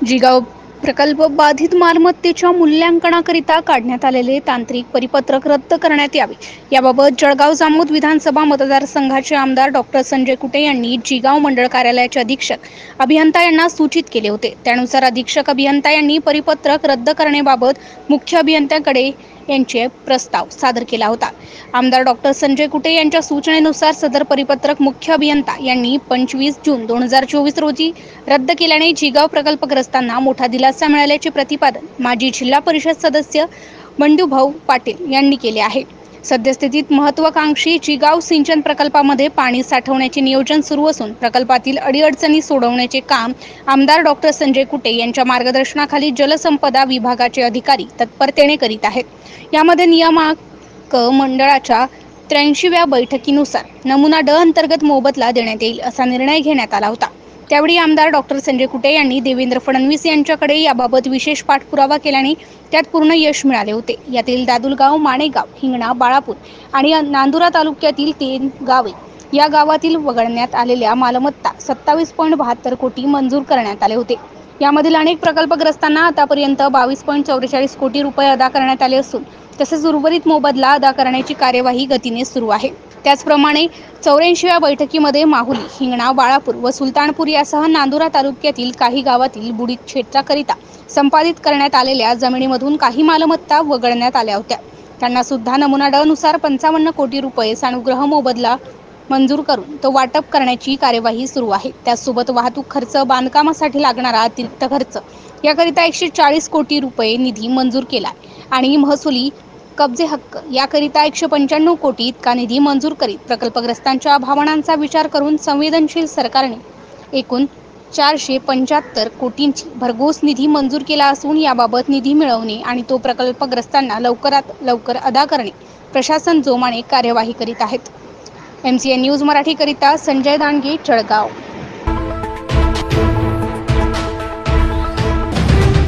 जिगाव प्रकल्प बाधित मालमत्तेच्या मूल्यांकनाकरिता काढण्यात आलेले तांत्रिक परिपत्रक रद्द करण्यात यावे याबाबत जळगाव जामोद विधानसभा मतदारसंघाचे आमदार डॉक्टर संजय कुटे यांनी जिगाव मंडळ कार्यालयाचे अधीक्षक अभियंता यांना सूचित केले होते। त्यानुसार अधीक्षक अभियंता यांनी परिपत्रक रद्द करण्याबाबत मुख्य अभियंत्याकडे यांचे प्रस्ताव सादर केला होता। आमदार डॉक्टर संजय कुटे यांच्या सूचनेनुसार सदर परिपत्रक मुख्य अभियंता यांनी 25 जून 2024 रोजी रद्द केल्याने जिगाव प्रकल्पग्रस्तांना मोठा दिलासा मिळाल्याचे प्रतिपादन माजी जिल्हा परिषद सदस्य बंडूभाऊ पाटील यांनी केले आहे। सद्यस्थितीत महत्त्वाकांक्षी जिगाव सिंचन प्रकल्पामध्ये पाणी साठवण्याचे नियोजन सुरू असून प्रकल्पातील अडीअडचणी सोडवण्याचे काम आमदार डॉक्टर संजय कुटे यांच्या मार्गदर्शनाखाली जलसंपदा विभागाचे अधिकारी तत्परतेने करीत आहेत। यामध्ये नियामक मंडळाच्या 83व्या बैठकीनुसार नमुना ड अंतर्गत मोबदला देण्यात येईल असा निर्णय घेण्यात आला होता। त्यावेळी आमदार डॉक्टर संजय कुटे यांनी देवेंद्र फडणवीस यांच्याकडे याबाबत विशेष पाठपुरावा केल्याने त्यात पूर्ण यश मिळाले होते। यातील दादुलगाव, माणेगाव, हिंगणा, बाळापूर आणि नांदुरा तालुक्यातील 3 गावे या गावातील वगळण्यात आलेल्या मालमत्ता 27.72 कोटी मंजूर करण्यात आले होते। यामधील अनेक प्रकल्पग्रस्तांना आतापर्यंत 22.44 कोटी रुपये अदा करण्यात आले असून तसेच उर्वरित मोबदला अदा करण्याची कार्यवाही गतीने सुरू आहे। त्याचप्रमाणे 84व्या बैठकीमध्ये माहुली, हिंगणा, बाळापूर व सुलतानपूर यासह नांदुरा तालुक्यातील काही गावातील बुडीत क्षेत्राकरिता संपादित करण्यात आलेल्या जमिनीमधून काही मालमत्ता वगळण्यात आल्या होत्या। त्यांना सुद्धा नमुना ड नुसार 55 कोटी रुपये सानुग्रह मोबदला मंजूर करून तो वाटप करण्याची कार्यवाही सुरू आहे। त्यासोबत वाहतूक खर्च, बांधकामासाठी लागणारा अतिरिक्त खर्च याकरिता 140 कोटी रुपये निधी मंजूर केला आणि महसुली कब्जे हक्क याकरिता 195 कोटी इतका निधी मंजूर करीत प्रकल्पग्रस्तांच्या भावनांचा विचार करून संवेदनशील सरकारने एकूण 475 कोटींची भरघोस निधी मंजूर केला असून याबाबत निधी मिळवणे आणि तो प्रकल्पग्रस्तांना लवकरात लवकर अदा करणे प्रशासन जोमाने कार्यवाही करीत आहेत। MCN न्यूज मराठी करिता संजय दांडगे, जळगाव।